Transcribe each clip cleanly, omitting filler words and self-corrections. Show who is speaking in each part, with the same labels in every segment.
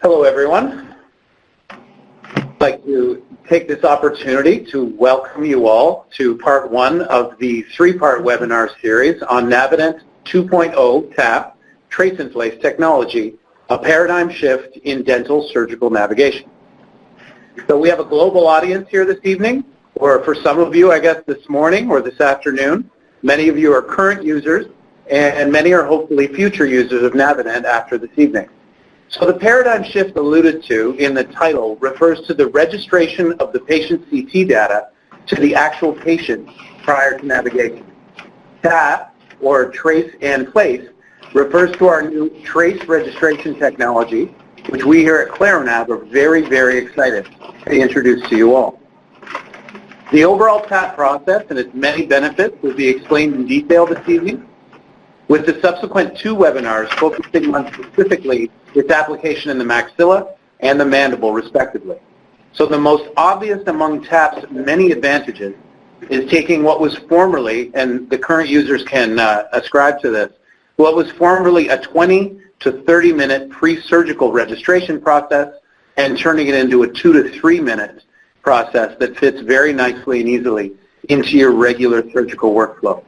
Speaker 1: Hello, everyone. I'd like to take this opportunity to welcome you all to part one of the three-part webinar series on Navigant 2.0 TaP, Trace and Place Technology, a paradigm shift in dental surgical navigation. So we have a global audience here this evening, or for some of you, I guess this morning or this afternoon. Many of you are current users, and many are hopefully future users of Navigant after this evening. So the paradigm shift alluded to in the title refers to the registration of the patient CT data to the actual patient prior to navigation. TaP, or Trace and Place, refers to our new trace registration technology, which we here at Claronav are very, very excited to introduce to you all. The overall TaP process and its many benefits will be explained in detail this evening, with the subsequent two webinars focusing on specifically its application in the maxilla and the mandible, respectively. So the most obvious among TaP's many advantages is taking what was formerly, and the current users can ascribe to this, what was formerly a 20 to 30-minute pre-surgical registration process and turning it into a 2 to 3 minute process that fits very nicely and easily into your regular surgical workflow.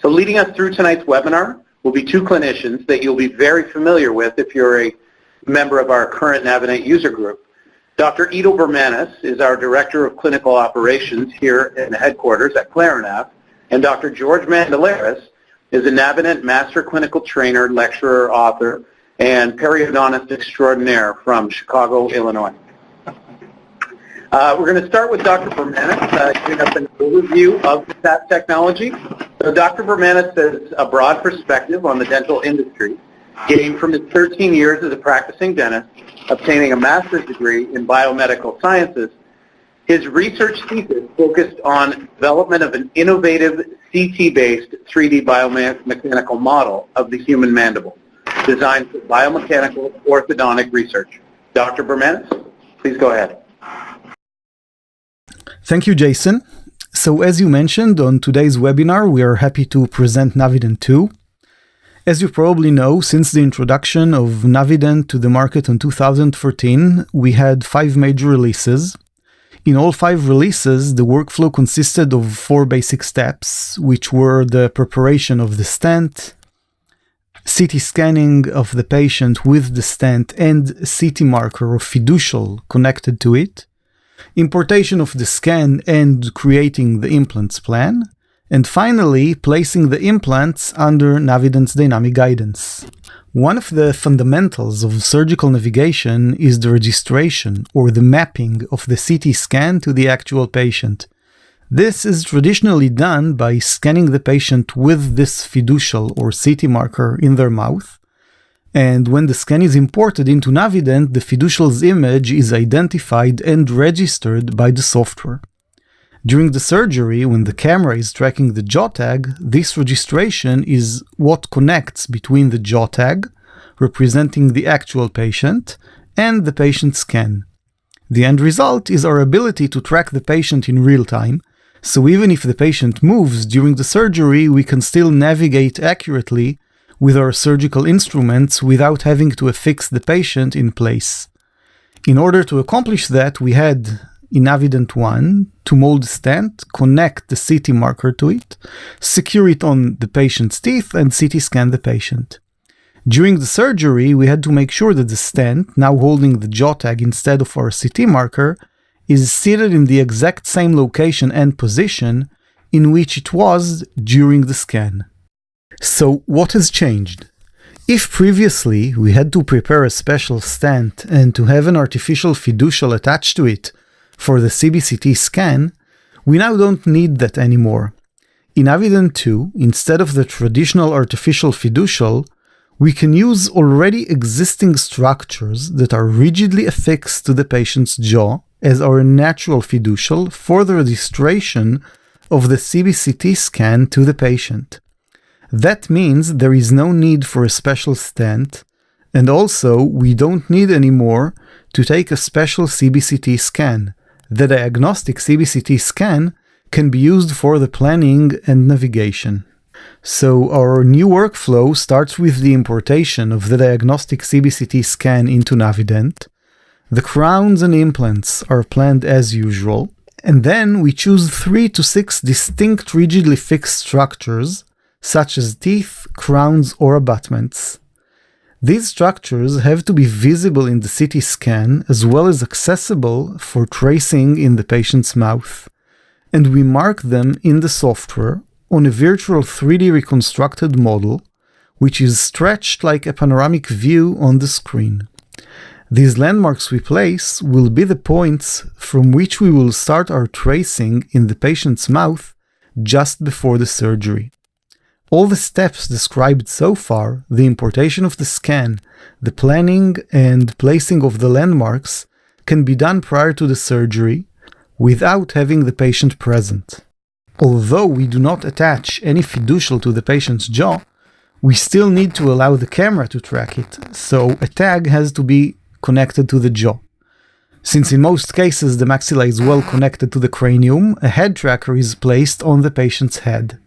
Speaker 1: So leading us through tonight's webinar will be two clinicians that you'll be very familiar with if you're a member of our current Navigant user group. Dr. Ido Bermanis is our Director of Clinical Operations here in the headquarters at Claronav, and Dr. George Mandelaris is a Navigant Master Clinical Trainer, Lecturer, Author, and Periodontist Extraordinaire from Chicago, Illinois. We're going to start with Dr. Bermanis, giving us an overview of the TaP technology. So Dr. Bermanis has a broad perspective on the dental industry, gained from his 13 years as a practicing dentist, obtaining a master's degree in biomedical sciences. His research thesis focused on development of an innovative CT-based 3D biomechanical model of the human mandible, designed for biomechanical orthodontic research. Dr. Bermanis, please go ahead.
Speaker 2: Thank you, Jason. So as you mentioned, on today's webinar, we are happy to present Navigant 2. As you probably know, since the introduction of Navigant to the market in 2014, we had 5 major releases. In all 5 releases, the workflow consisted of 4 basic steps, which were the preparation of the stent, CT scanning of the patient with the stent and CT marker or fiducial connected to it, importation of the scan and creating the implants plan, and finally placing the implants under Navigant's dynamic guidance. One of the fundamentals of surgical navigation is the registration or the mapping of the CT scan to the actual patient. This is traditionally done by scanning the patient with this fiducial or CT marker in their mouth. And when the scan is imported into Navigant, the fiducial's image is identified and registered by the software. During the surgery, when the camera is tracking the jaw tag, this registration is what connects between the jaw tag, representing the actual patient, and the patient scan. The end result is our ability to track the patient in real time, so even if the patient moves during the surgery, we can still navigate accurately with our surgical instruments without having to affix the patient in place. In order to accomplish that, we had in Navigant 1 to mold the stent, connect the CT marker to it, secure it on the patient's teeth, and CT scan the patient. During the surgery, we had to make sure that the stent, now holding the jaw tag instead of our CT marker, is seated in the exact same location and position in which it was during the scan. So what has changed? If previously we had to prepare a special stent and to have an artificial fiducial attached to it for the CBCT scan, we now don't need that anymore. In Navigant 2, instead of the traditional artificial fiducial, we can use already existing structures that are rigidly affixed to the patient's jaw as our natural fiducial for the registration of the CBCT scan to the patient. That means there is no need for a special stent, and also we don't need anymore to take a special CBCT scan. The diagnostic CBCT scan can be used for the planning and navigation. So our new workflow starts with the importation of the diagnostic CBCT scan into Navigant. The crowns and implants are planned as usual, and then we choose 3 to 6 distinct rigidly fixed structures, such as teeth, crowns, or abutments. These structures have to be visible in the CT scan as well as accessible for tracing in the patient's mouth, and we mark them in the software on a virtual 3D reconstructed model, which is stretched like a panoramic view on the screen. These landmarks we place will be the points from which we will start our tracing in the patient's mouth just before the surgery. All the steps described so far, the importation of the scan, the planning and placing of the landmarks, can be done prior to the surgery without having the patient present. Although we do not attach any fiducial to the patient's jaw, we still need to allow the camera to track it, so a tag has to be connected to the jaw. Since in most cases the maxilla is well connected to the cranium, a head tracker is placed on the patient's head.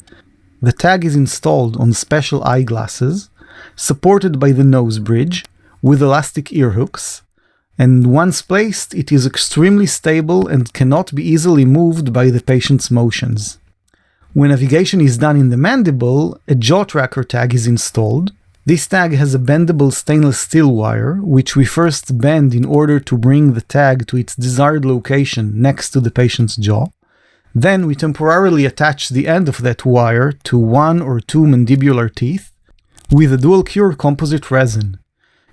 Speaker 2: The tag is installed on special eyeglasses, supported by the nose bridge, with elastic ear hooks, and once placed, it is extremely stable and cannot be easily moved by the patient's motions. When navigation is done in the mandible, a jaw tracker tag is installed. This tag has a bendable stainless steel wire, which we first bend in order to bring the tag to its desired location next to the patient's jaw. Then we temporarily attach the end of that wire to 1 or 2 mandibular teeth with a dual cure composite resin.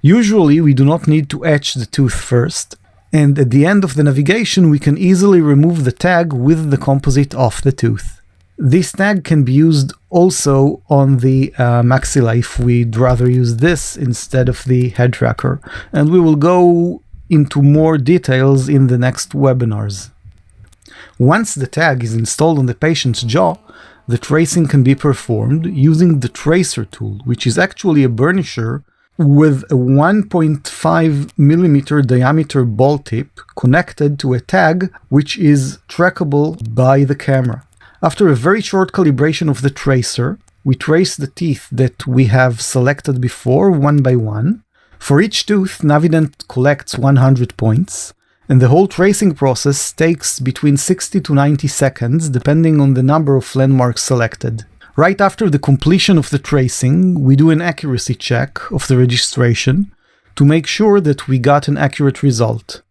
Speaker 2: Usually we do not need to etch the tooth first, and at the end of the navigation we can easily remove the tag with the composite off the tooth. This tag can be used also on the maxilla if we'd rather use this instead of the head tracker, and we will go into more details in the next webinars. Once the tag is installed on the patient's jaw, the tracing can be performed using the tracer tool, which is actually a burnisher with a 1.5 millimeter diameter ball tip connected to a tag which is trackable by the camera. After a very short calibration of the tracer, we trace the teeth that we have selected before one by one. For each tooth, Navigant collects 100 points, and the whole tracing process takes between 60 to 90 seconds depending on the number of landmarks selected. Right after the completion of the tracing, we do an accuracy check of the registration to make sure that we got an accurate result.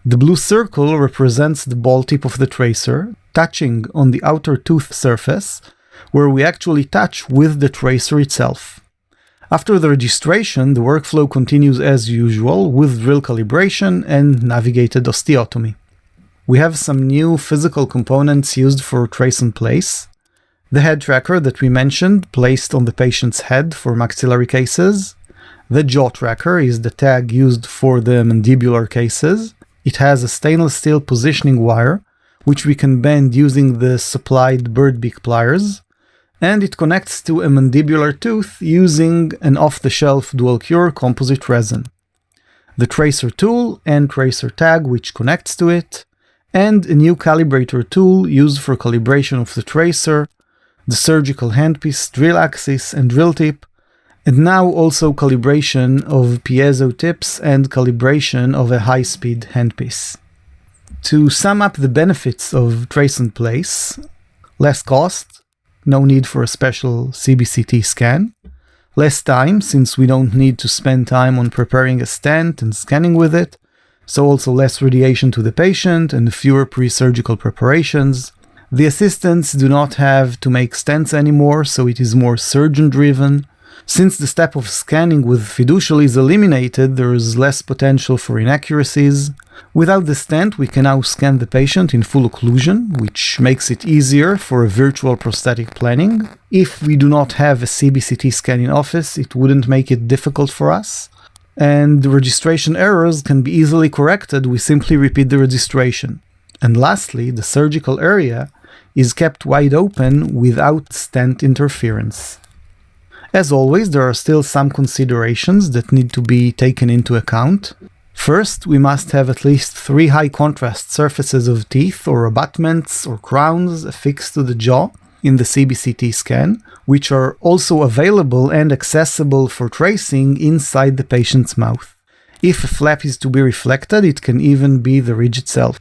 Speaker 2: The blue circle represents the ball tip of the tracer, touching on the outer tooth surface, where we actually touch with the tracer itself. After the registration, the workflow continues as usual with drill calibration and navigated osteotomy. We have some new physical components used for trace and place. The head tracker that we mentioned, placed on the patient's head for maxillary cases. The jaw tracker is the tag used for the mandibular cases. It has a stainless steel positioning wire, which we can bend using the supplied bird beak pliers, and it connects to a mandibular tooth using an off-the-shelf dual-cure composite resin. The tracer tool and tracer tag which connects to it, and a new calibrator tool used for calibration of the tracer, the surgical handpiece, drill axis, and drill tip, and now also calibration of piezo tips and calibration of a high-speed handpiece. To sum up the benefits of trace and place: less cost, no need for a special CBCT scan, less time since we don't need to spend time on preparing a stent and scanning with it, so also less radiation to the patient and fewer pre-surgical preparations. The assistants do not have to make stents anymore, so it is more surgeon-driven. Since the step of scanning with fiducial is eliminated, there is less potential for inaccuracies. Without the stent, we can now scan the patient in full occlusion, which makes it easier for a virtual prosthetic planning. If we do not have a CBCT scan in office, it wouldn't make it difficult for us. And the registration errors can be easily corrected. We simply repeat the registration. And lastly, the surgical area is kept wide open without stent interference. As always, there are still some considerations that need to be taken into account. First, we must have at least 3 high contrast surfaces of teeth or abutments or crowns affixed to the jaw, in the CBCT scan, which are also available and accessible for tracing inside the patient's mouth. If a flap is to be reflected, it can even be the ridge itself.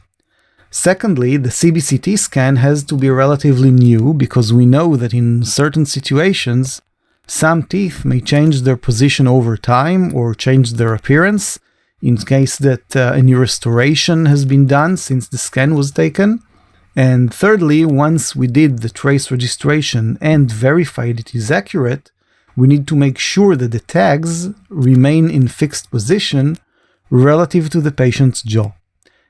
Speaker 2: Secondly, the CBCT scan has to be relatively new because we know that in certain situations, some teeth may change their position over time or change their appearance in case that a new restoration has been done since the scan was taken. And thirdly, once we did the trace registration and verified it is accurate, we need to make sure that the tags remain in fixed position relative to the patient's jaw.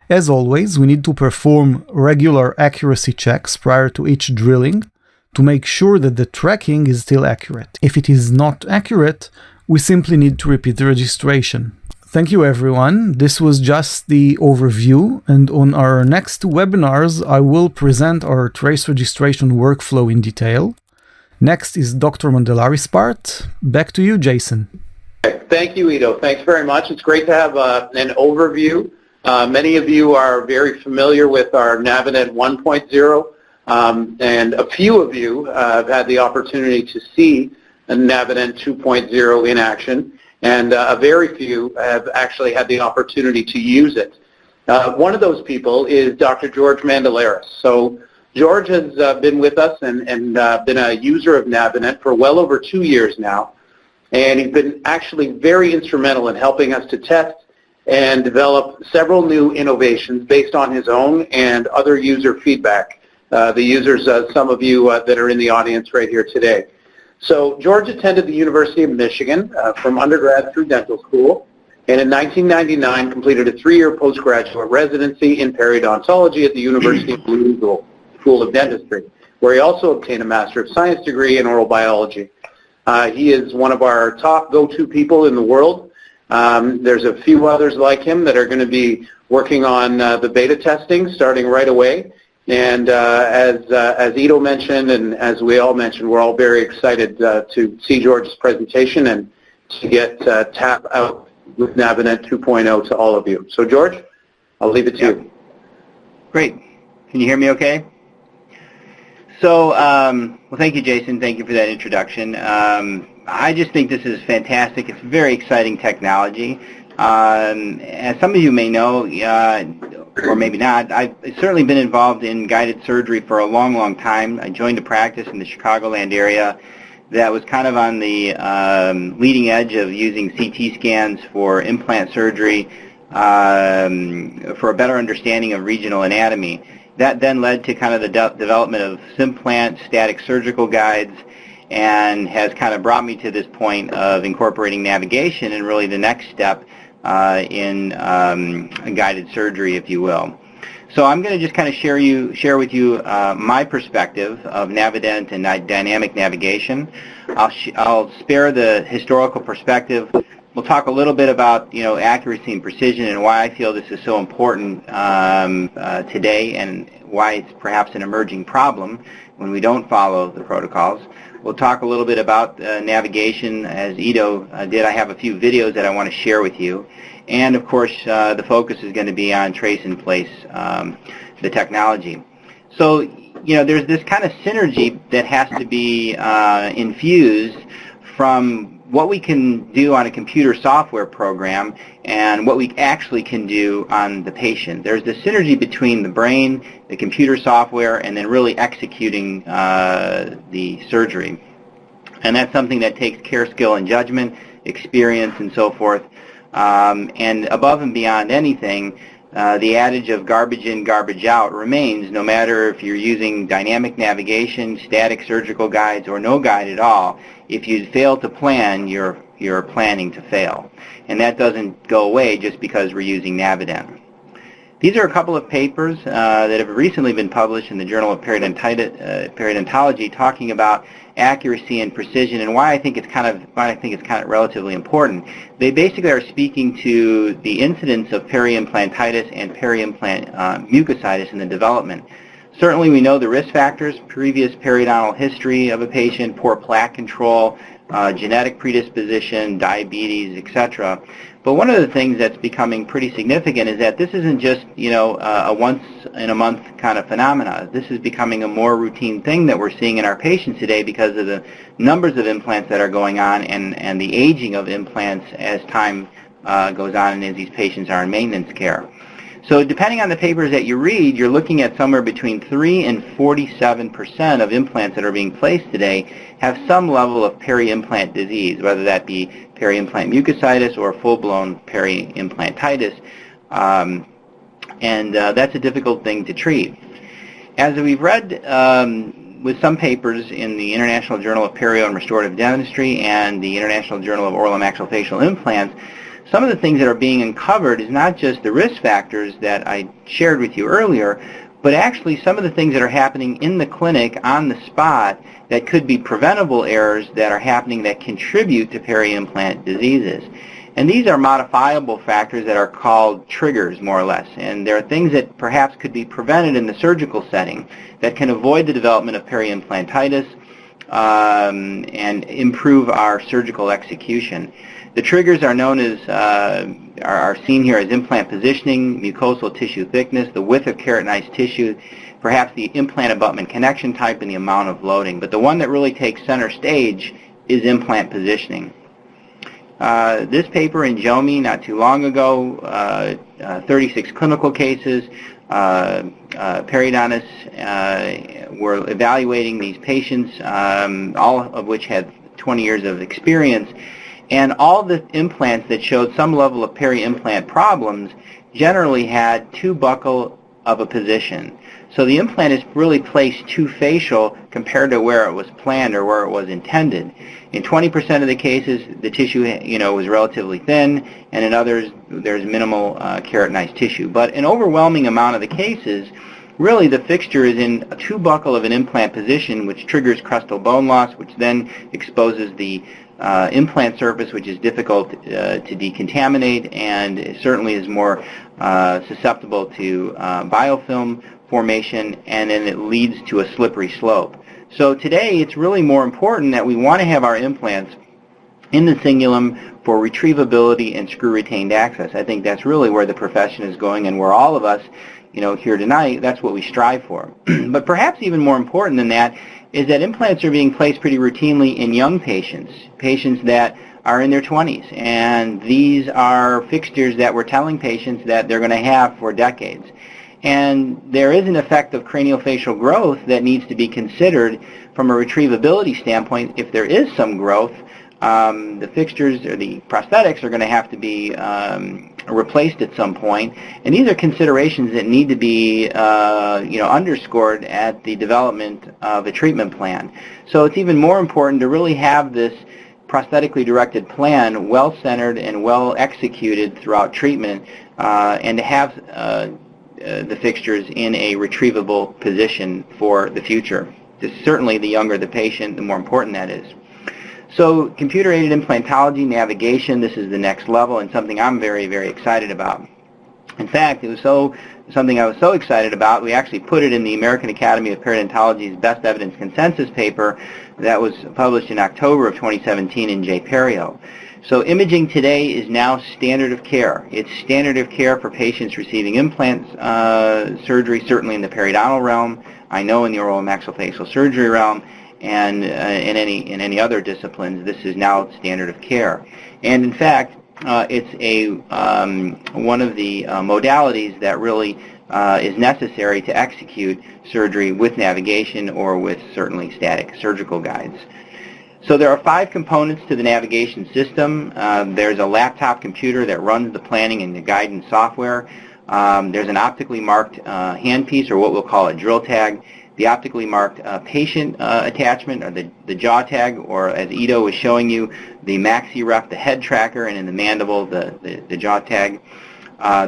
Speaker 2: As always, we need to perform regular accuracy checks prior to each drilling to make sure that the tracking is still accurate. If it is not accurate, we simply need to repeat the registration. Thank you, everyone. This was just the overview, and on our next two webinars, I will present our trace registration workflow in detail. Next is Dr. Mondellari's part. Back to you, Jason.
Speaker 1: Thank you, Ido. Thanks very much. It's great to have an overview. Many of you are very familiar with our Navigant 1.0, and a few of you have had the opportunity to see Navigant 2.0 in action, and a very few have actually had the opportunity to use it. One of those people is Dr. George Mandellaris. So George has been with us and been a user of Navigant for well over 2 years now, and he's been actually very instrumental in helping us to test and develop several new innovations based on his own and other user feedback. The users, some of you that are in the audience right here today. So George attended the University of Michigan from undergrad through dental school, and in 1999 completed a 3-year postgraduate residency in periodontology at the University of Louisville School of Dentistry, where he also obtained a Master of Science degree in oral biology. He is one of our top go-to people in the world. There's a few others like him that are going to be working on the beta testing starting right away. And as Ido mentioned, and as we all mentioned, we're all very excited to see George's presentation and to get TaP out with Navigant 2.0 to all of you. So George, I'll leave it to you.
Speaker 3: Great. Can you hear me okay? So, well, thank you, Jason. Thank you for that introduction. I just think this is fantastic. It's very exciting technology. As some of you may know, or maybe not, I've certainly been involved in guided surgery for a long, long time. I joined a practice in the Chicagoland area that was kind of on the leading edge of using CT scans for implant surgery for a better understanding of regional anatomy. That then led to kind of the development of Simplant static surgical guides, and has kind of brought me to this point of incorporating navigation and really the next step in guided surgery, if you will. So I'm going to just kind of share with you my perspective of Navigant and dynamic navigation. I'll spare the historical perspective. We'll talk a little bit about accuracy and precision and why I feel this is so important today, and why it's perhaps an emerging problem when we don't follow the protocols. We'll talk a little bit about navigation, as Ido did. I have a few videos that I want to share with you. And of course, the focus is going to be on trace in place, the technology. So, there's this kind of synergy that has to be infused from what we can do on a computer software program and what we actually can do on the patient. There's the synergy between the brain, the computer software, and then really executing the surgery. And that's something that takes care, skill, and judgment, experience, and so forth. And above and beyond anything, the adage of garbage in, garbage out remains, no matter if you're using dynamic navigation, static surgical guides, or no guide at all. If you fail to plan, you're planning to fail. And that doesn't go away just because we're using Navigant. These are a couple of papers that have recently been published in the Journal of Periodontology talking about accuracy and precision, and why I think it's kind of relatively important. They basically are speaking to the incidence of peri-implantitis and peri-implant mucositis in the development. Certainly we know the risk factors: previous periodontal history of a patient, poor plaque control, genetic predisposition, diabetes, etc. But one of the things that's becoming pretty significant is that this isn't just a once in a month kind of phenomena. This is becoming a more routine thing that we're seeing in our patients today because of the numbers of implants that are going on and the aging of implants as time goes on and as these patients are in maintenance care. So depending on the papers that you read, you're looking at somewhere between 3 and 47% of implants that are being placed today have some level of peri-implant disease, whether that be peri-implant mucositis or full-blown peri-implantitis. That's a difficult thing to treat. As we've read with some papers in the International Journal of Perio and Restorative Dentistry and the International Journal of Oral and Maxillofacial Implants, some of the things that are being uncovered is not just the risk factors that I shared with you earlier, but actually some of the things that are happening in the clinic on the spot that could be preventable errors that are happening that contribute to peri-implant diseases. And these are modifiable factors that are called triggers, more or less. And there are things that perhaps could be prevented in the surgical setting that can avoid the development of peri-implantitis and improve our surgical execution. The triggers are known as, are seen here as implant positioning, mucosal tissue thickness, the width of keratinized tissue, perhaps the implant abutment connection type, and the amount of loading. But the one that really takes center stage is implant positioning. This paper in JOMI not too long ago, 36 clinical cases, periodontists were evaluating these patients, all of which had 20 years of experience. And all the implants that showed some level of peri-implant problems generally had too buccal of a position. So the implant is really placed too facial compared to where it was planned or where it was intended. In 20% of the cases, the tissue, was relatively thin, and in others, there's minimal keratinized tissue. But an overwhelming amount of the cases, really the fixture is in a too buccal of an implant position, which triggers crustal bone loss, which then exposes the implant surface, which is difficult to decontaminate and certainly is more susceptible to biofilm formation, and then it leads to a slippery slope. So today it's really more important that we want to have our implants in the cingulum for retrievability and screw retained access. I think that's really where the profession is going, and where all of us, here tonight, that's what we strive for. But perhaps even more important than that is that implants are being placed pretty routinely in young patients, patients that are in their 20s, and these are fixtures that we're telling patients that they're going to have for decades. And there is an effect of craniofacial growth that needs to be considered from a retrievability standpoint. If there is some growth, the fixtures or the prosthetics are going to have to be replaced at some point, and these are considerations that need to be underscored at the development of a treatment plan. So it's even more important to really have this prosthetically directed plan well-centered and well-executed throughout treatment, and to have the fixtures in a retrievable position for the future. Certainly the younger the patient, the more important that is. So computer-aided implantology, navigation, this is the next level, and something I'm very, very excited about. In fact, it was something I was so excited about, we actually put it in the American Academy of Periodontology's Best Evidence Consensus paper that was published in October of 2017 in J-Perio. So imaging today is now standard of care. It's standard of care for patients receiving implant surgery, certainly in the periodontal realm, I know in the oral and maxillofacial surgery realm, and in any other disciplines, this is now standard of care. And in fact, it's one of the modalities that really is necessary to execute surgery with navigation or with certainly static surgical guides. So there are 5 components to the navigation system. There's a laptop computer that runs the planning and the guidance software. There's an optically marked handpiece, or what we'll call a drill tag. The optically marked patient attachment, or the jaw tag, or as IDO was showing you, the maxi-ref, the head tracker, and in the mandible, the jaw tag.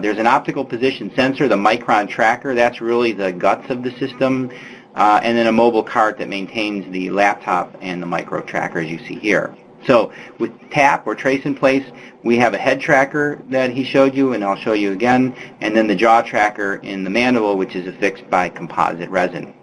Speaker 3: There's an optical position sensor, the micron tracker. That's really the guts of the system. And then a mobile cart that maintains the laptop and the micro tracker, as you see here. So with TaP, or trace in place, we have a head tracker that he showed you, and I'll show you again, and then the jaw tracker in the mandible, which is affixed by composite resin.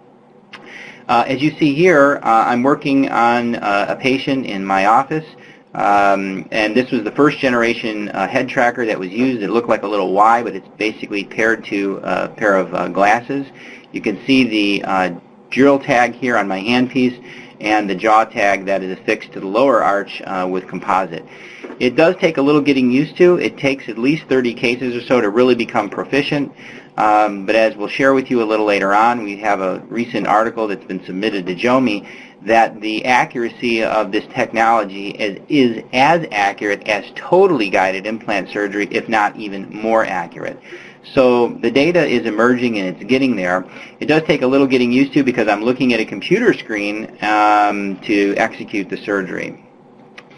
Speaker 3: As you see here, I'm working on a patient in my office And this was the first generation head tracker that was used. It looked like a little Y, but it's basically paired to a pair of glasses. You can see the drill tag here on my handpiece and the jaw tag that is affixed to the lower arch with composite. It does take a little getting used to. It takes at least 30 cases or so to really become proficient. But as we'll share with you a little later on, we have a recent article that's been submitted to JOMI that the accuracy of this technology is as accurate as totally guided implant surgery, if not even more accurate. So the data is emerging and it's getting there. It does take a little getting used to because I'm looking at a computer screen to execute the surgery.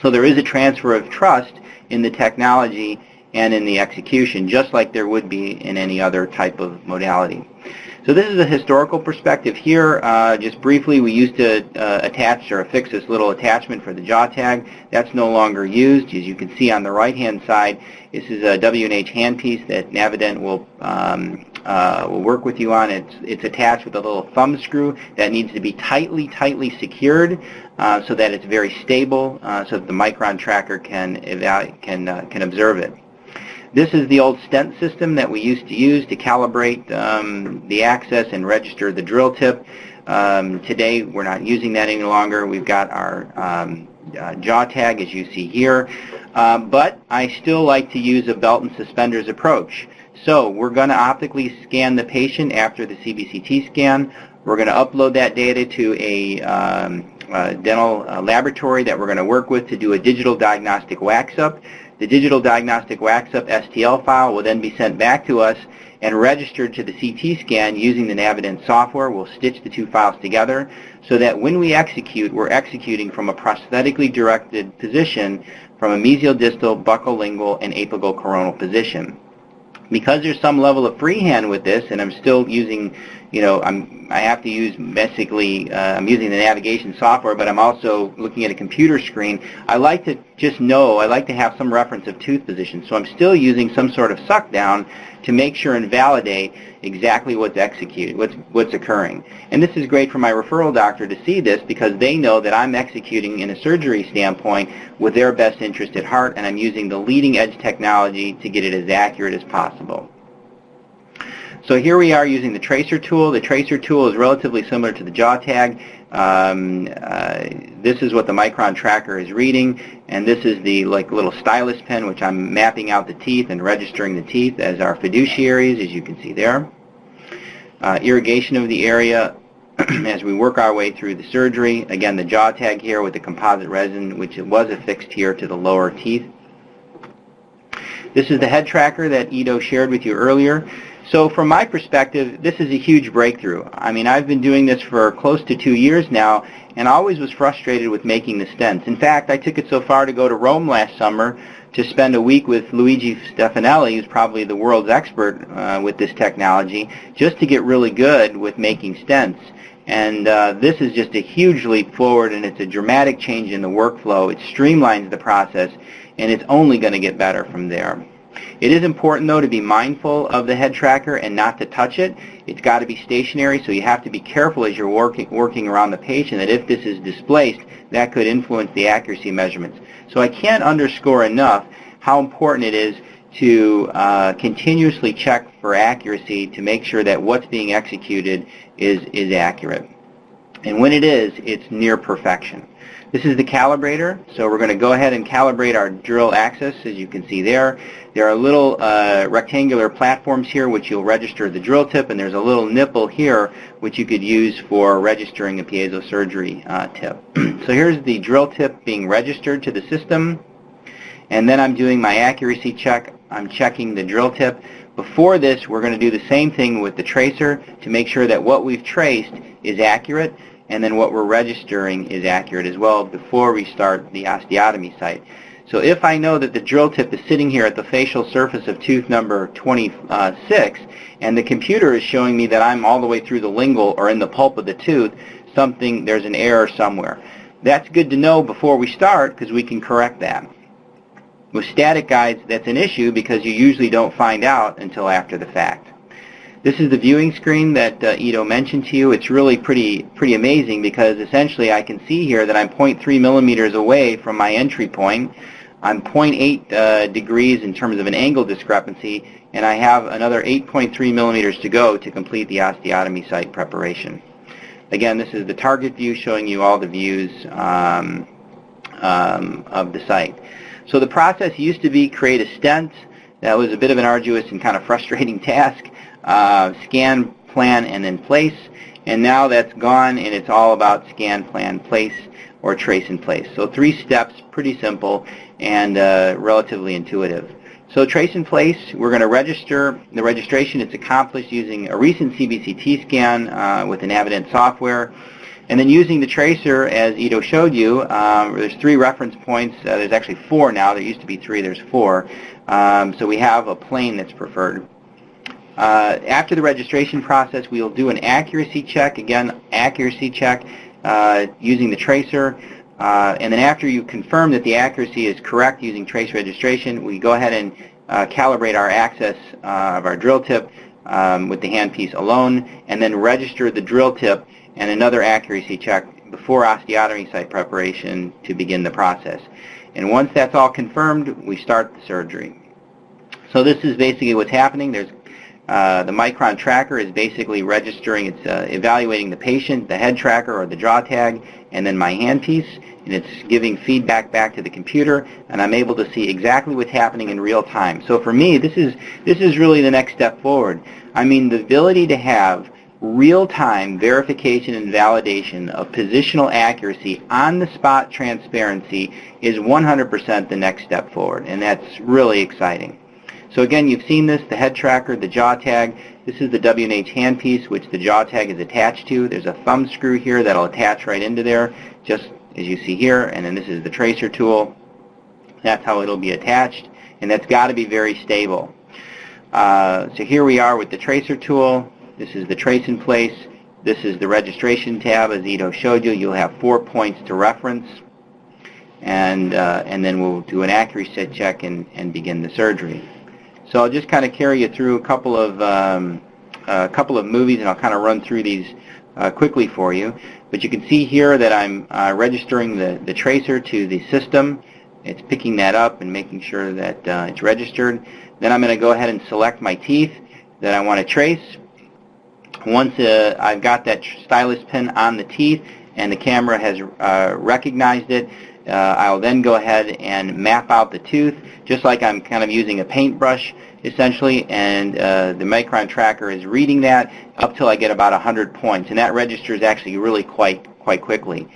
Speaker 3: So there is a transfer of trust in the technology and in the execution, just like there would be in any other type of modality. So this is a historical perspective here. Just briefly, we used to attach or affix this little attachment for the jaw tag. That's no longer used. As you can see on the right-hand side, this is a W&H handpiece that Navigant will work with you on. It's attached with a little thumb screw that needs to be tightly secured so that it's very stable, so that the micron tracker can observe it. This is the old stent system that we used to use to calibrate the access and register the drill tip. Today we're not using that any longer. We've got our jaw tag, as you see here, but I still like to use a belt and suspenders approach. So we're going to optically scan the patient after the CBCT scan. We're going to upload that data to a dental laboratory that we're going to work with to do a digital diagnostic wax-up. The digital diagnostic wax-up STL file will then be sent back to us and registered to the CT scan using the Navigant software. We'll stitch the two files together so that when we execute, we're executing from a prosthetically directed position from a mesial-distal, buccal-lingual, and apical-coronal position. Because there's some level of freehand with this, and I'm still using, I have to use basically, I'm using the navigation software, but I'm also looking at a computer screen. I like to just know, I like to have some reference of tooth position. So I'm still using some sort of suck down to make sure and validate exactly what's executed, what's occurring. And this is great for my referral doctor to see this because they know that I'm executing in a surgery standpoint with their best interest at heart, and I'm using the leading edge technology to get it as accurate as possible. So here we are using the tracer tool. The tracer tool is relatively similar to the jaw tag. This is what the micron tracker is reading, and this is the little stylus pen which I'm mapping out the teeth and registering the teeth as our fiduciaries, as you can see there. Irrigation of the area as we work our way through the surgery. Again, the jaw tag here with the composite resin, which was affixed here to the lower teeth. This is the head tracker that IDO shared with you earlier. So from my perspective, this is a huge breakthrough. I mean, I've been doing this for close to 2 years now, and always was frustrated with making the stents. In fact, I took it so far to go to Rome last summer to spend a week with Luigi Stefanelli, who's probably the world's expert with this technology, just to get really good with making stents. And this is just a huge leap forward, and it's a dramatic change in the workflow. It streamlines the process, and it's only going to get better from there. It is important, though, to be mindful of the head tracker and not to touch it. It's got to be stationary, so you have to be careful as you're working around the patient that if this is displaced, that could influence the accuracy measurements. So I can't underscore enough how important it is to continuously check for accuracy to make sure that what's being executed is accurate. And when it is, it's near perfection. This is the calibrator, so we're going to go ahead and calibrate our drill axis, as you can see there. There are little rectangular platforms here which you'll register the drill tip, and there's a little nipple here which you could use for registering a piezosurgery tip. So here's the drill tip being registered to the system, and then I'm doing my accuracy check. I'm checking the drill tip. Before this, we're going to do the same thing with the tracer to make sure that what we've traced is accurate, and then what we're registering is accurate as well before we start the osteotomy site. So if I know that the drill tip is sitting here at the facial surface of tooth number 26, and the computer is showing me that I'm all the way through the lingual or in the pulp of the tooth, there's an error somewhere. That's good to know before we start because we can correct that. With static guides, that's an issue because you usually don't find out until after the fact. This is the viewing screen that IDO mentioned to you. It's really pretty amazing because essentially I can see here that I'm 0.3 millimeters away from my entry point. I'm 0.8 degrees in terms of an angle discrepancy, and I have another 8.3 millimeters to go to complete the osteotomy site preparation. Again, this is the target view showing you all the views of the site. So the process used to be create a stent. That was a bit of an arduous and kind of frustrating task. Scan, plan, and then place. And now that's gone, and it's all about scan, plan, place, or trace and place. So 3 steps, pretty simple and relatively intuitive. So trace and place, we're going to register. The registration is accomplished using a recent CBCT scan with the Navigant software. And then using the tracer, as IDO showed you, there's 3 reference points. There's actually 4 now. There used to be 3. There's 4. So we have a plane that's preferred. After the registration process, we'll do an accuracy check. Again, accuracy check using the tracer. And then after you confirm that the accuracy is correct using trace registration, we go ahead and calibrate our access of our drill tip with the handpiece alone, and then register the drill tip and another accuracy check before osteotomy site preparation to begin the process. And once that's all confirmed, we start the surgery. So this is basically what's happening. There's the Micron tracker is basically registering, it's evaluating the patient, the head tracker or the jaw tag, and then my handpiece, and it's giving feedback back to the computer, and I'm able to see exactly what's happening in real time. So for me, this is really the next step forward. I mean, the ability to have real-time verification and validation of positional accuracy on the spot transparency is 100% the next step forward, and that's really exciting. So again, you've seen this, the head tracker, the jaw tag. This is the W&H handpiece, which the jaw tag is attached to. There's a thumb screw here that'll attach right into there, just as you see here, and then this is the tracer tool. That's how it'll be attached, and that's got to be very stable. So here we are with the tracer tool. This is the trace in place. This is the registration tab, as IDO showed you. You'll have 4 points to reference, and then we'll do an accuracy check and begin the surgery. So I'll just kind of carry you through a couple of movies, and I'll kind of run through these quickly for you. But you can see here that I'm registering the tracer to the system. It's picking that up and making sure that it's registered. Then I'm going to go ahead and select my teeth that I want to trace. Once I've got that stylus pin on the teeth and the camera has recognized it, I'll then go ahead and map out the tooth, just like I'm kind of using a paintbrush, essentially, and the Micron tracker is reading that up till I get about 100 points, and that registers actually really quite quickly.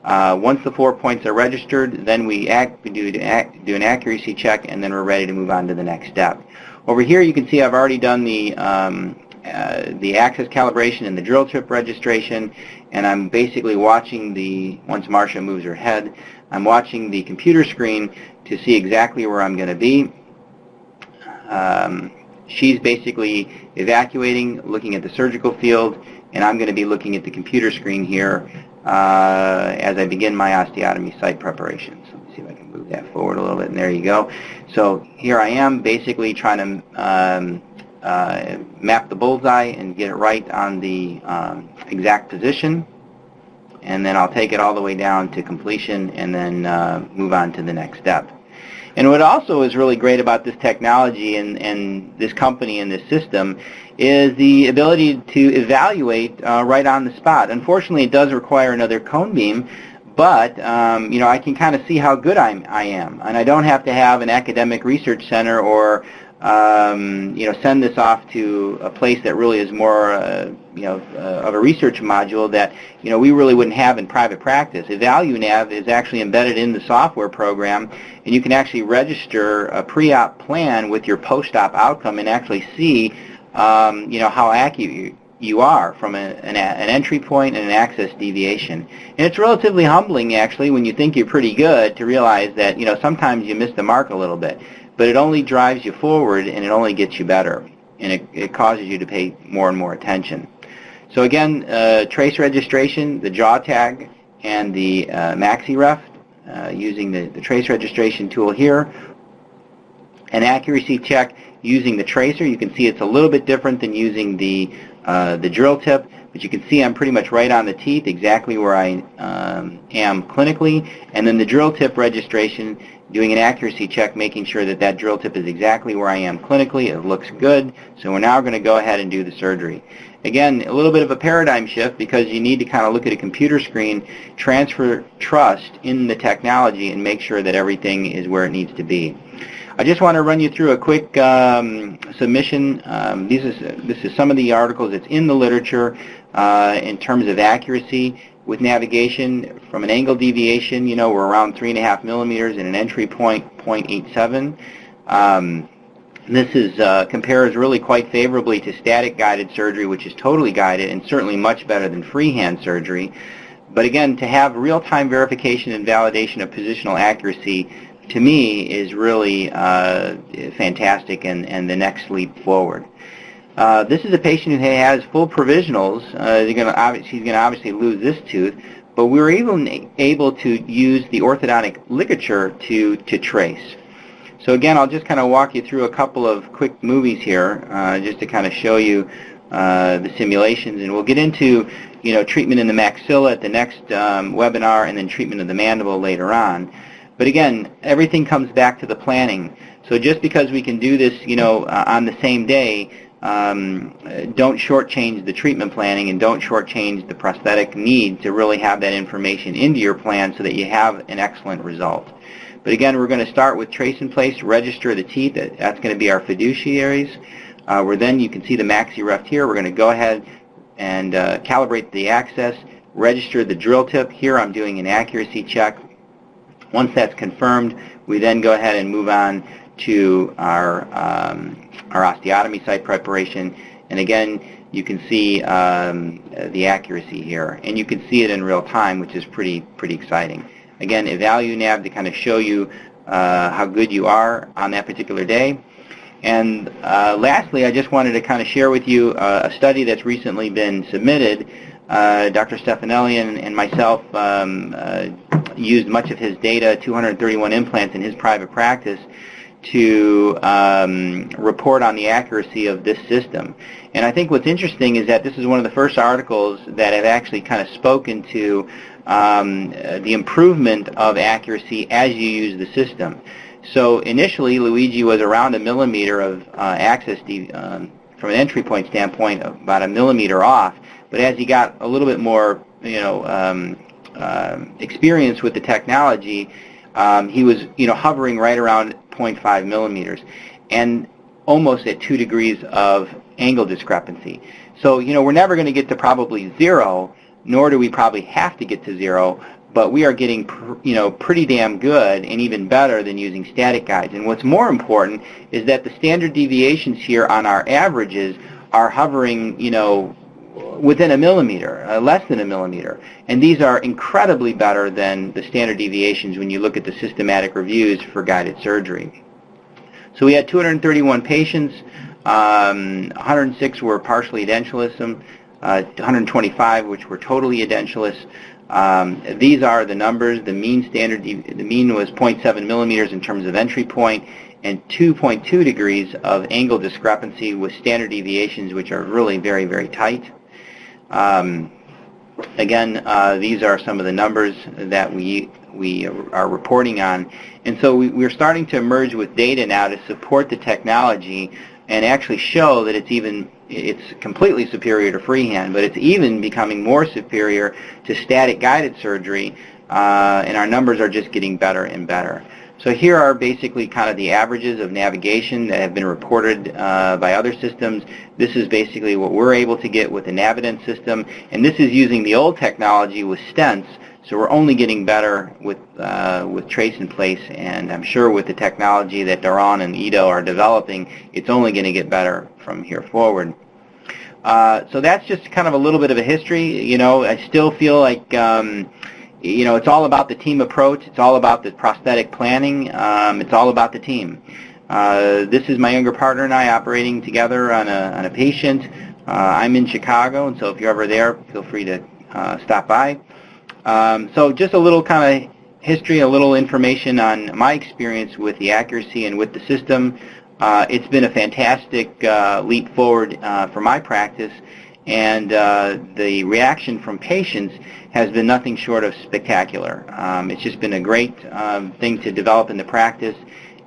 Speaker 3: Once the 4 points are registered, then we do an accuracy check, and then we're ready to move on to the next step. Over here, you can see I've already done the access calibration and the drill tip registration, and I'm basically watching once Marcia moves her head, I'm watching the computer screen to see exactly where I'm going to be. She's basically evacuating, looking at the surgical field, and I'm going to be looking at the computer screen here as I begin my osteotomy site preparation. So let me see if I can move that forward a little bit, and there you go. So here I am basically trying to map the bullseye and get it right on the exact position, and then I'll take it all the way down to completion and then move on to the next step. And what also is really great about this technology and this company and this system is the ability to evaluate right on the spot. Unfortunately, it does require another cone beam, but you know, I can kind of see how good I am, and I don't have to have an academic research center or you know, send this off to a place that really is more you know, of a research module that, you know, we really wouldn't have in private practice. EvaluNav is actually embedded in the software program, and you can actually register a pre-op plan with your post-op outcome and actually see you know, how accurate you are from an entry point and an access deviation. And it's relatively humbling, actually, when you think you're pretty good, to realize that, you know, sometimes you miss the mark a little bit. But it only drives you forward, and it only gets you better, and it causes you to pay more and more attention. So again, trace registration, the jaw tag, and the MaxiRef, using the trace registration tool here. An accuracy check using the tracer. You can see it's a little bit different than using the drill tip, but you can see I'm pretty much right on the teeth, exactly where I am clinically. And then the drill tip registration, doing an accuracy check, making sure that that drill tip is exactly where I am clinically. It looks good. So we're now going to go ahead and do the surgery. Again, a little bit of a paradigm shift, because you need to kind of look at a computer screen, transfer trust in the technology, and make sure that everything is where it needs to be. I just want to run you through a quick submission. This is some of the articles that's in the literature in terms of accuracy with navigation. From an angle deviation, we're around 3.5 millimeters, and an entry point, 0.87. This compares really quite favorably to static guided surgery, which is totally guided and certainly much better than freehand surgery. But again, to have real-time verification and validation of positional accuracy, to me, is really fantastic and the next leap forward. This is a patient who has full provisionals. He's going to obviously lose this tooth, but we were able to use the orthodontic ligature to trace. So again, I'll just kind of walk you through a couple of quick movies here, just to kind of show you the simulations, and we'll get into treatment in the maxilla at the next webinar, and then treatment of the mandible later on. But again, everything comes back to the planning. So just because we can do this, on the same day, don't shortchange the treatment planning, and don't shortchange the prosthetic need to really have that information into your plan so that you have an excellent result. But again, we're going to start with trace in place, register the teeth. That's going to be our fiduciaries. Where then you can see the maxi reft here. We're going to go ahead and calibrate the access, register the drill tip. Here I'm doing an accuracy check. Once that's confirmed, we then go ahead and move on to our osteotomy site preparation. And again, you can see the accuracy here, and you can see it in real time, which is pretty exciting. Again, Evalu Nav to kind of show you how good you are on that particular day. And lastly, I just wanted to kind of share with you a study that's recently been submitted. Dr. Stefanelli and myself used much of his data, 231 implants in his private practice, to report on the accuracy of this system. And I think what's interesting is that this is one of the first articles that have actually kind of spoken to the improvement of accuracy as you use the system. So initially, Luigi was around 1 millimeter of access from an entry point standpoint, about 1 millimeter off. But as he got a little bit more, experience with the technology, he was, hovering right around 0.5 millimeters, and almost at 2 degrees of angle discrepancy. So, we're never going to get to probably 0, nor do we probably have to get to 0, but we are getting, pretty damn good, and even better than using static guides. And what's more important is that the standard deviations here on our averages are hovering, within 1 millimeter, less than 1 millimeter. And these are incredibly better than the standard deviations when you look at the systematic reviews for guided surgery. So we had 231 patients, 106 were partially edentulous, 125 which were totally edentulous. These are the numbers. The mean was 0.7 millimeters in terms of entry point, and 2.2 degrees of angle discrepancy with standard deviations, which are really very, very tight. Again, these are some of the numbers that we are reporting on, and so we're starting to emerge with data now to support the technology and actually show that it's completely superior to freehand, but it's even becoming more superior to static guided surgery, and our numbers are just getting better and better. So here are basically kind of the averages of navigation that have been reported by other systems. This is basically what we're able to get with the Navigant system, and this is using the old technology with stents. So we're only getting better with trace in place, and I'm sure with the technology that Daron and IDO are developing, it's only going to get better from here forward. So that's just kind of a little bit of a history. I still feel like it's all about the team approach. It's all about the prosthetic planning. It's all about the team. This is my younger partner and I operating together on a patient. I'm in Chicago, and so if you're ever there, feel free to stop by. So just a little kind of history, a little information on my experience with the accuracy and with the system. It's been a fantastic leap forward for my practice, and the reaction from patients has been nothing short of spectacular. It's just been a great thing to develop in the practice,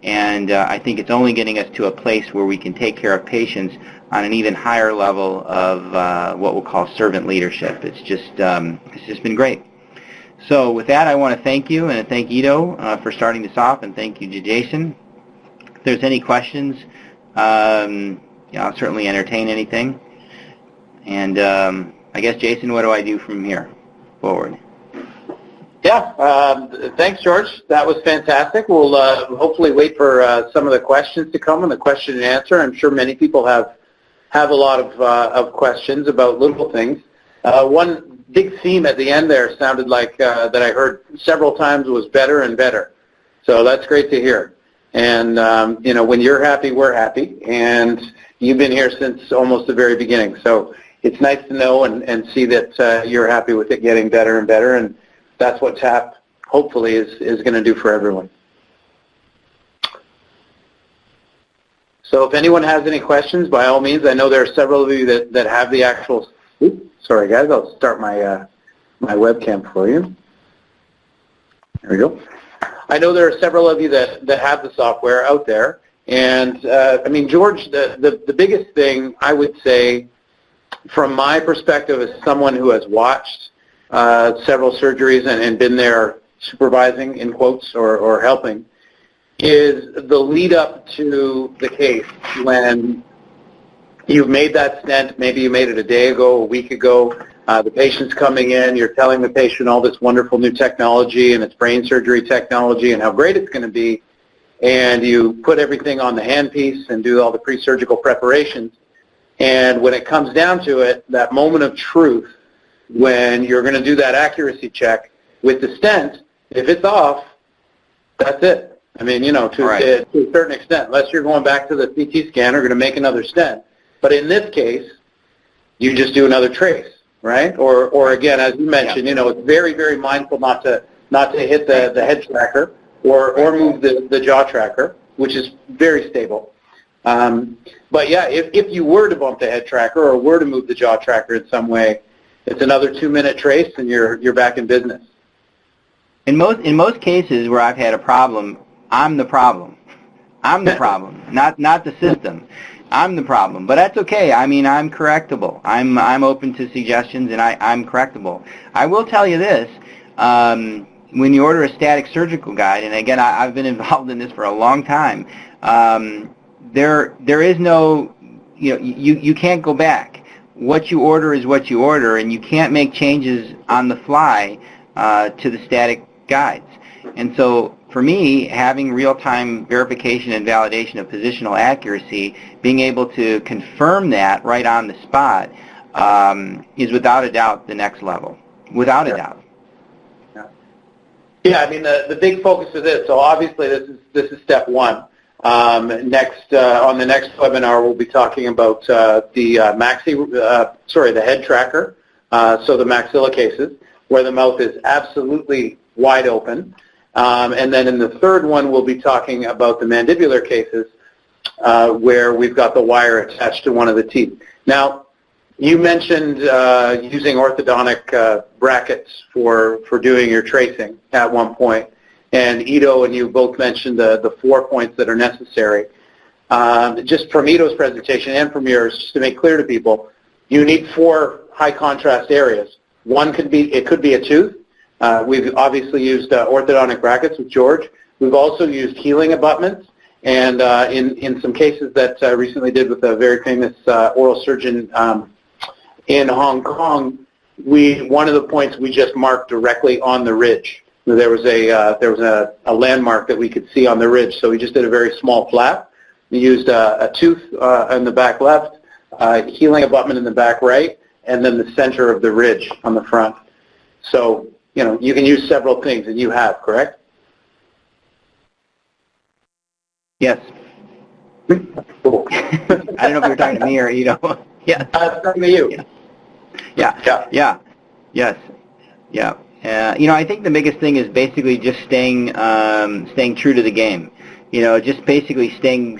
Speaker 3: and I think it's only getting us to a place where we can take care of patients on an even higher level of what we'll call servant leadership. It's just been great. So with that, I want to thank you and thank IDO for starting this off, and thank you to Jason. If there's any questions, I'll certainly entertain anything. And I guess, Jason, what do I do from here forward?
Speaker 1: Yeah, thanks, George. That was fantastic. We'll hopefully wait for some of the questions to come and the question and answer. I'm sure many people have a lot of questions about little things. One big theme at the end there sounded like that I heard several times was better and better. So that's great to hear. And, when you're happy, we're happy. And you've been here since almost the very beginning. So it's nice to know and see that you're happy with it getting better and better. And that's what TaP hopefully is going to do for everyone. So if anyone has any questions, by all means, I know there are several of you that have the actual, sorry guys, I'll start my webcam for you. There we go. I know there are several of you that have the software out there. And George, the biggest thing I would say from my perspective as someone who has watched several surgeries and been there supervising, in quotes, or helping, is the lead up to the case when you've made that stent, maybe you made it a day ago, a week ago, the patient's coming in, you're telling the patient all this wonderful new technology and it's brain surgery technology and how great it's going to be, and you put everything on the handpiece and do all the pre-surgical preparations, and when it comes down to it, that moment of truth, when you're going to do that accuracy check with the stent, if it's off, that's it. To a certain extent, unless you're going back to the CT scanner, going to make another stent. But in this case, you just do another trace, right? Or again, as you mentioned, it's very, very mindful not to hit the head tracker or move the jaw tracker, which is very stable. But yeah, if you were to bump the head tracker or were to move the jaw tracker in some way, it's another 2-minute trace and you're back in business.
Speaker 3: In most cases where I've had a problem, I'm the problem. I'm the problem, not the system. I'm the problem, but that's okay. I'm correctable. I'm open to suggestions, and I'm correctable. I will tell you this: when you order a static surgical guide, and again, I've been involved in this for a long time. There is no, you can't go back. What you order is what you order, and you can't make changes on the fly to the static guides. And so, for me, having real-time verification and validation of positional accuracy, being able to confirm that right on the spot, is without a doubt the next level. Without a doubt.
Speaker 1: Yeah, the big focus of this. So obviously, this is step one. On the next webinar, we'll be talking about the head tracker. So the maxilla cases, where the mouth is absolutely wide open. And then in the third one, we'll be talking about the mandibular cases where we've got the wire attached to one of the teeth. Now, you mentioned using orthodontic brackets for doing your tracing at one point, and IDO and you both mentioned the 4 points that are necessary. Just from IDO's presentation and from yours, just to make clear to people, you need 4 high contrast areas. One could be a tooth. We've obviously used orthodontic brackets with George. We've also used healing abutments, and in some cases that I recently did with a very famous oral surgeon in Hong Kong, one of the points we just marked directly on the ridge. There was a landmark that we could see on the ridge, so we just did a very small flap. We used a tooth in the back left, healing abutment in the back right, and then the center of the ridge on the front. So you can use several things, and you have, correct?
Speaker 3: Yes.
Speaker 1: Cool.
Speaker 3: I don't know if you're talking to me or Yeah.
Speaker 1: Talking to you.
Speaker 3: Yeah. Yes. Yeah. I think the biggest thing is basically just staying true to the game. just basically staying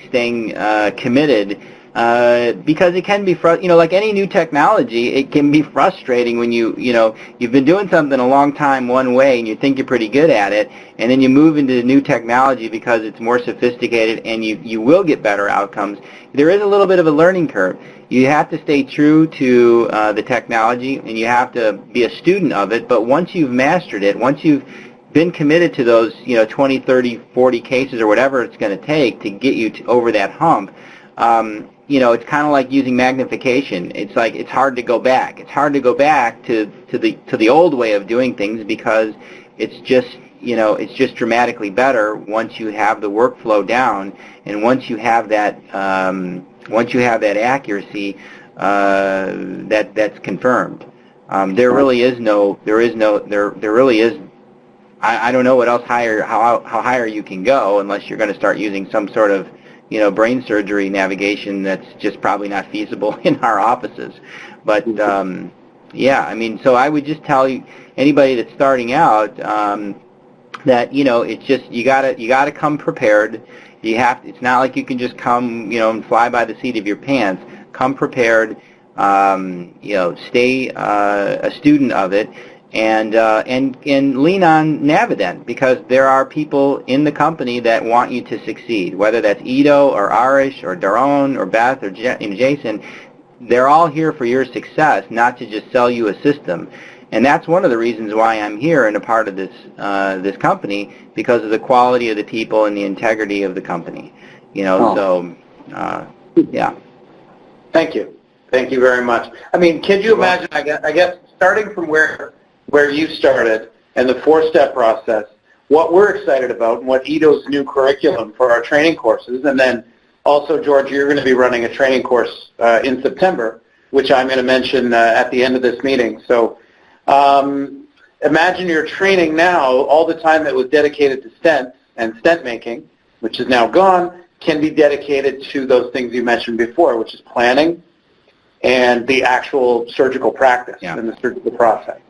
Speaker 3: committed. Because it can be, like any new technology, it can be frustrating when you've been doing something a long time one way and you think you're pretty good at it, and then you move into the new technology because it's more sophisticated and you will get better outcomes. There is a little bit of a learning curve. You have to stay true to the technology, and you have to be a student of it, but once you've mastered it, once you've been committed to those 20, 30, 40 cases or whatever it's going to take to get you over that hump, it's kind of like using magnification. It's like it's hard to go back. It's hard to go back to the old way of doing things because it's just dramatically better once you have the workflow down, and once you have that accuracy that's confirmed. There really is. I don't know what else how higher you can go unless you're going to start using some sort of brain surgery navigation that's just probably not feasible in our offices. But yeah, I mean, so I would just tell anybody that's starting out that it's just you gotta come prepared. It's not like you can just come and fly by the seat of your pants. Come prepared. Stay a student of it. And lean on Navigant, because there are people in the company that want you to succeed, whether that's Ido or Arish or Daron or Beth or Jason. They're all here for your success, not to just sell you a system. And that's one of the reasons why I'm here and a part of this company, because of the quality of the people and the integrity of the company. So yeah.
Speaker 1: Thank you very much. I mean, can you imagine? I guess starting from where you started and the four-step process, what we're excited about and what IDO's new curriculum for our training courses, and then also, George, you're going to be running a training course in September, which I'm going to mention at the end of this meeting. So imagine you're training now, all the time that was dedicated to stents and stent making, which is now gone, can be dedicated to those things you mentioned before, which is planning and the actual surgical practice and the surgical process.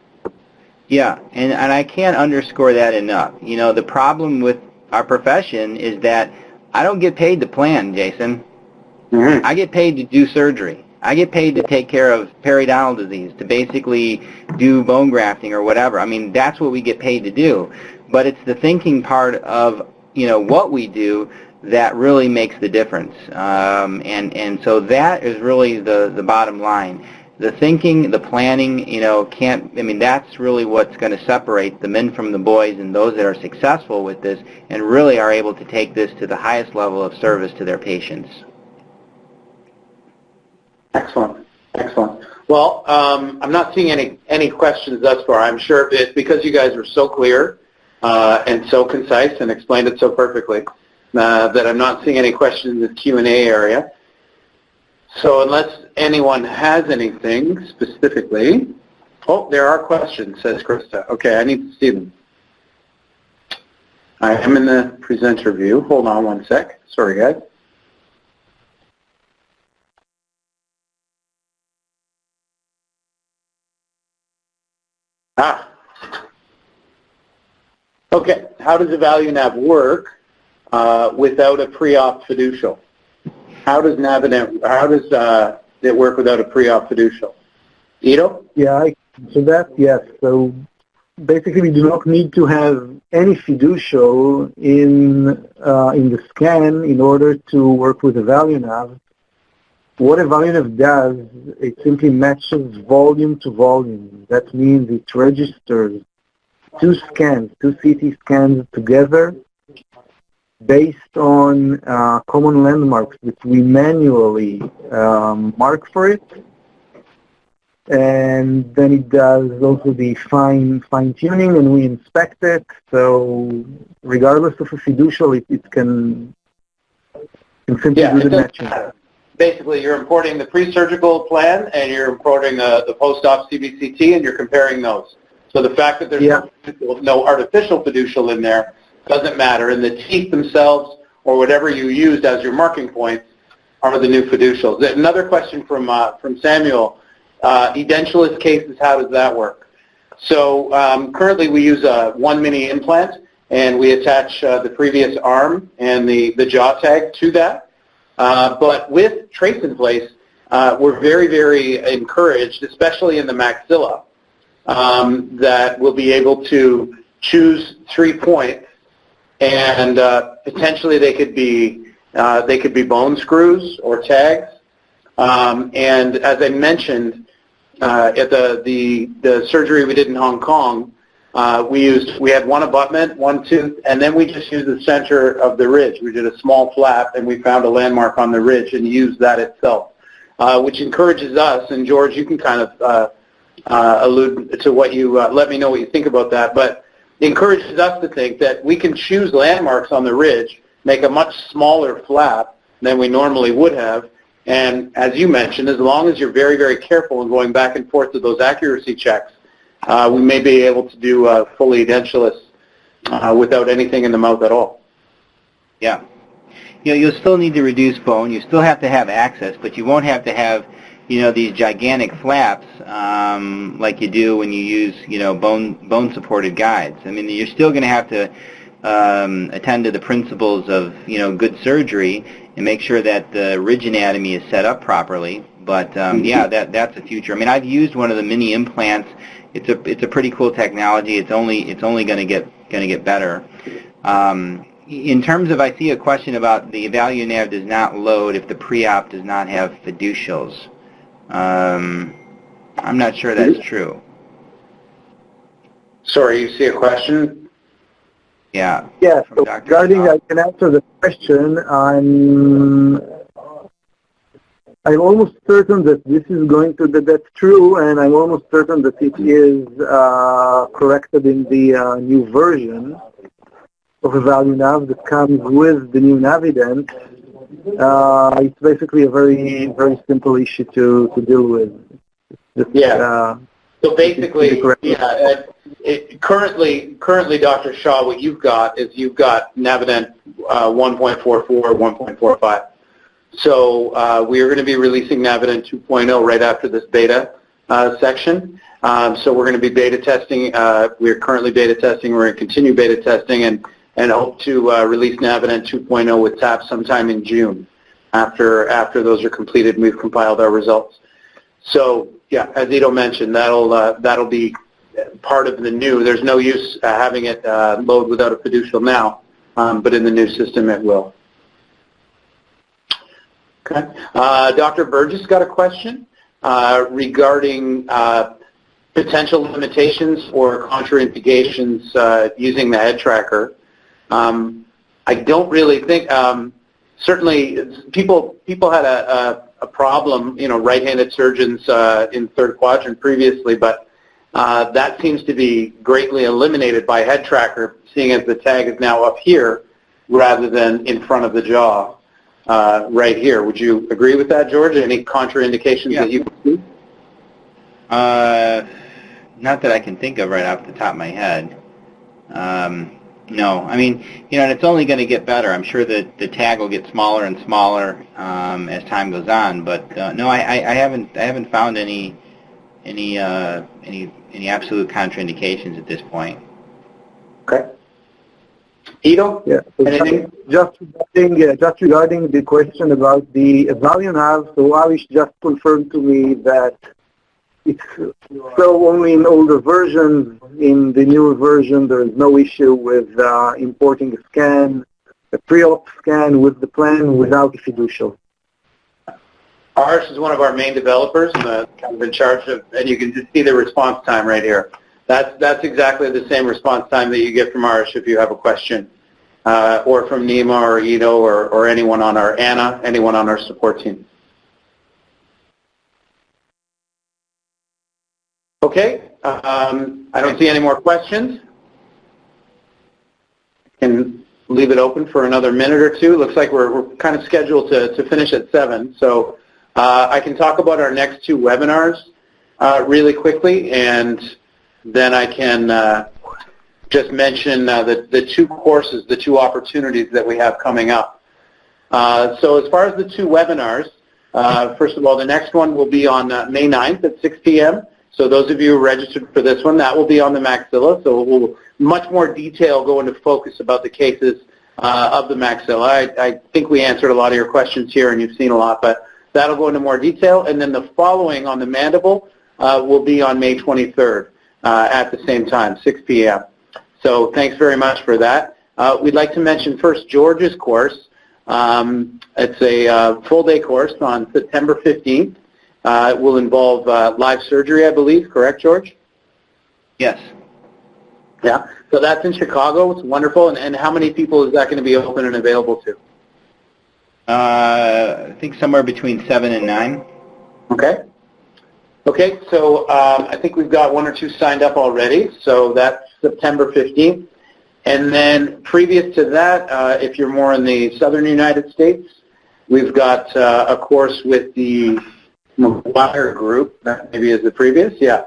Speaker 3: Yeah, and I can't underscore that enough. The problem with our profession is that I don't get paid to plan, Jason. Mm-hmm. I get paid to do surgery. I get paid to take care of periodontal disease, to basically do bone grafting or whatever. I mean, that's what we get paid to do. But it's the thinking part of, what we do that really makes the difference. And so that is really the bottom line. The thinking, the planning, that's really what's going to separate the men from the boys, and those that are successful with this and really are able to take this to the highest level of service to their patients.
Speaker 1: Excellent. Well, I'm not seeing any questions thus far. I'm sure it's because you guys were so clear and so concise and explained it so perfectly that I'm not seeing any questions in the Q&A area. So unless anyone has anything specifically, there are questions, says Krista. Okay, I need to see them. I am in the presenter view. Hold on one sec. Sorry, guys. Okay, how does Overvalue Nav work without a pre-op fiducial? How does it work without a pre-op fiducial? Ido?
Speaker 4: Yeah, so that, yes. So basically we do not need to have any fiducial in the scan in order to work with Overvalue Nav. What Overvalue Nav does, it simply matches volume to volume. That means it registers two CT scans together based on common landmarks that we manually mark for it, and then it does also the fine-tuning, and we inspect it. So regardless of a fiducial, it can simply do the matching.
Speaker 1: Basically, you're importing the pre-surgical plan and you're importing the post-op CBCT, and you're comparing those. So the fact that there's no artificial fiducial in there doesn't matter, and the teeth themselves or whatever you used as your marking points are the new fiducials. Another question from Samuel, edentulous cases, how does that work? So currently we use one mini implant, and we attach the previous arm and the jaw tag to that. But with trace in place, we're very, very encouraged, especially in the maxilla, that we'll be able to choose 3 points, and potentially they could be bone screws or tags. And as I mentioned, at the surgery we did in Hong Kong, we had one abutment, one tooth, and then we just used the center of the ridge. We did a small flap, and we found a landmark on the ridge and used that itself, which encourages us. And George, you can kind of allude to what you let me know what you think about that. But it encourages us to think that we can choose landmarks on the ridge, make a much smaller flap than we normally would have. And as you mentioned, as long as you're very, very careful in going back and forth to those accuracy checks, we may be able to do fully edentulous without anything in the mouth at all.
Speaker 3: Yeah. You'll still need to reduce bone. You still have to have access, but you won't have to have, these gigantic flaps like you do when you use, bone-supported guides. I mean, you're still going to have to attend to the principles of, good surgery and make sure that the ridge anatomy is set up properly. But yeah, that's the future. I mean, I've used one of the mini implants. It's a pretty cool technology. It's only going to get better. In terms of, I see a question about the Overvalue nav does not load if the pre-op does not have fiducials. I'm not sure that's true.
Speaker 1: Sorry, you see a question?
Speaker 3: Yeah.
Speaker 4: Yes. So regarding, I can answer the question. I'm almost certain that this is that's true, and I'm almost certain that it is corrected in the new version of Overvalue nav that comes with the new Navigant. It's basically a very, very simple issue to deal with.
Speaker 1: So basically, currently, Dr. Shaw, what you've got is you've got Navigant 1.44, 1.45. So we are going to be releasing Navigant 2.0 right after this beta section. So we're going to be beta testing. We're currently beta testing. We're going to continue beta testing and hope to release Navigant 2.0 with TaP sometime in June after those are completed and we've compiled our results. So yeah, as Ido mentioned, that'll be part of the new. There's no use having it load without a fiducial now, but in the new system it will. Okay. Dr. Burgess got a question regarding potential limitations or contraindications using the head tracker. I don't really think, certainly people had a problem, right-handed surgeons in third quadrant previously, but that seems to be greatly eliminated by head tracker, seeing as the tag is now up here rather than in front of the jaw. Right here. Would you agree with that, George? Any contraindications that you can see?
Speaker 3: Not that I can think of right off the top of my head. No. I mean, and it's only going to get better. I'm sure that the tag will get smaller and smaller as time goes on. But no, I haven't found any absolute contraindications at this point.
Speaker 1: Okay. Ido?
Speaker 4: Yeah. So just regarding the question about the Overvalue nav, so Arish just confirmed to me that it's so only in older versions. In the newer version, there is no issue with importing a scan, a pre-op scan with the plan without a fiducial.
Speaker 1: Arish is one of our main developers, kind of in charge of, and you can just see the response time right here. That's exactly the same response time that you get from Arish if you have a question, or from Nima or Ido or anyone on our Anna, anyone on our support team. Okay, I don't see any more questions. Can leave it open for another minute or two. Looks like we're kind of scheduled to finish at 7, so I can talk about our next 2 webinars really quickly, and then I can just mention the 2 courses, the 2 opportunities that we have coming up. So as far as the 2 webinars, first of all, the next one will be on May 9th at 6 p.m., So those of you who registered for this one, that will be on the maxilla. So we'll much more detail go into focus about the cases of the maxilla. I think we answered a lot of your questions here, and you've seen a lot, but that'll go into more detail. And then the following on the mandible will be on May 23rd at the same time, 6 p.m. So thanks very much for that. We'd like to mention first George's course. It's a full-day course on September 15th. It will involve live surgery, I believe. Correct, George?
Speaker 3: Yes.
Speaker 1: Yeah. So that's in Chicago. It's wonderful. And how many people is that going to be open and available to?
Speaker 3: I think somewhere between 7 and 9.
Speaker 1: Okay. Okay, so I think we've got 1 or 2 signed up already. So that's September 15th. And then previous to that, if you're more in the southern United States, we've got a course with the McGuire Group. That maybe is the previous, yeah.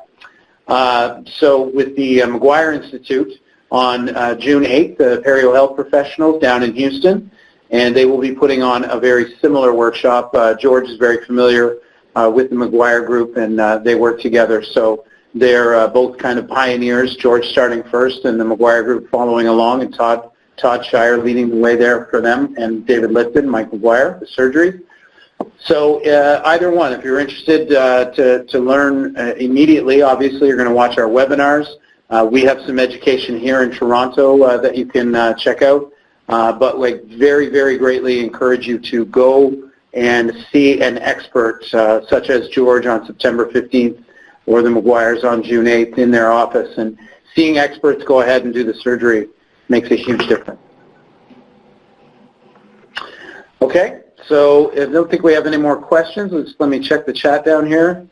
Speaker 1: So with the McGuire Institute on June 8th, the Perio Health Professionals down in Houston, and they will be putting on a very similar workshop. George is very familiar with the McGuire Group, and they work together. So they're both kind of pioneers, George starting first and the McGuire Group following along, and Todd Shire leading the way there for them, and David Lipton, Mike McGuire, the surgery. So either one, if you're interested to learn immediately, obviously you're going to watch our webinars. We have some education here in Toronto that you can check out, but like very, very greatly encourage you to go and see an expert such as George on September 15th or the McGuires on June 8th in their office. And seeing experts go ahead and do the surgery makes a huge difference. Okay. So I don't think we have any more questions. Let me check the chat down here.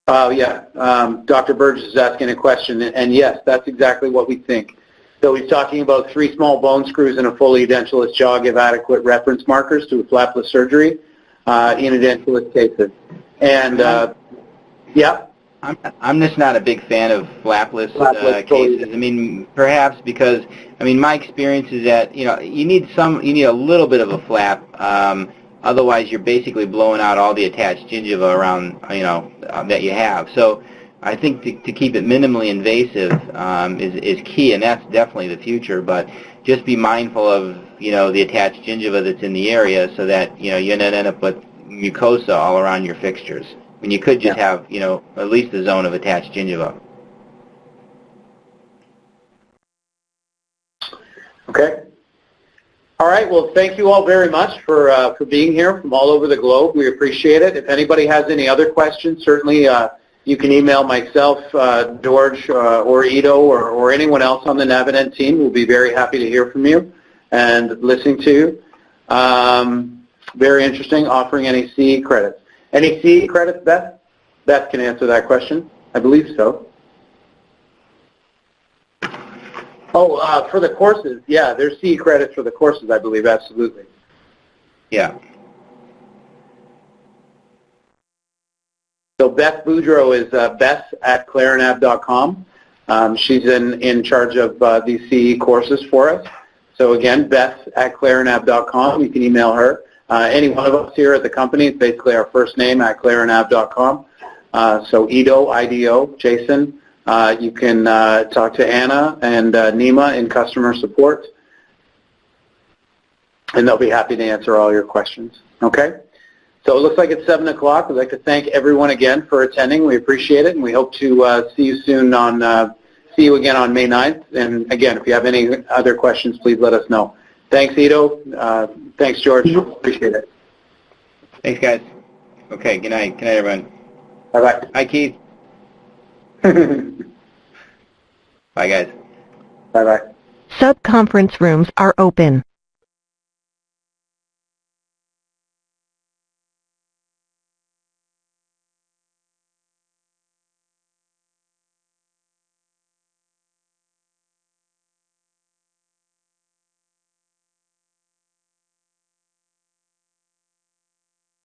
Speaker 1: Dr. Burgess is asking a question, and yes, that's exactly what we think. So he's talking about 3 small bone screws in a fully edentulous jaw give adequate reference markers to a flapless surgery in edentulous cases. And yeah.
Speaker 3: I'm just not a big fan of flapless cases. I mean, perhaps because, I mean, my experience is that, you know, you need a little bit of a flap. Otherwise, you're basically blowing out all the attached gingiva around, you know, that you have. So I think to keep it minimally invasive is key, and that's definitely the future. But just be mindful of, you know, the attached gingiva that's in the area so that, you know, you don't end up with mucosa all around your fixtures. And you could just have, you know, at least the zone of attached gingiva.
Speaker 1: Okay. All right. Well, thank you all very much for being here from all over the globe. We appreciate it. If anybody has any other questions, certainly you can email myself, George, or Ido, or anyone else on the Navigant team. We'll be very happy to hear from you and listening to you. Very interesting, offering any CE credits. Any CE credits, Beth? Beth can answer that question. I believe so. Oh, for the courses, yeah, there's CE credits for the courses, I believe, absolutely.
Speaker 3: Yeah.
Speaker 1: So Beth Boudreau is beth@clarinab.com. She's in charge of these CE courses for us. So again, beth@clarinab.com. You can email her. Any one of us here at the company, it's basically our first name @clarinab.com. So Ido, IDO, Jason, you can talk to Anna and Nima in customer support, and they'll be happy to answer all your questions. Okay? So it looks like it's 7 o'clock. We'd like to thank everyone again for attending. We appreciate it, and we hope to see you soon see you again on May 9th. And again, if you have any other questions, please let us know. Thanks, Ido. Thanks, George. Appreciate it.
Speaker 3: Thanks, guys. Okay, good night. Good night, everyone.
Speaker 1: Bye-bye.
Speaker 3: Hi, Keith. Bye, guys.
Speaker 1: Bye-bye.
Speaker 5: Sub-conference rooms are open.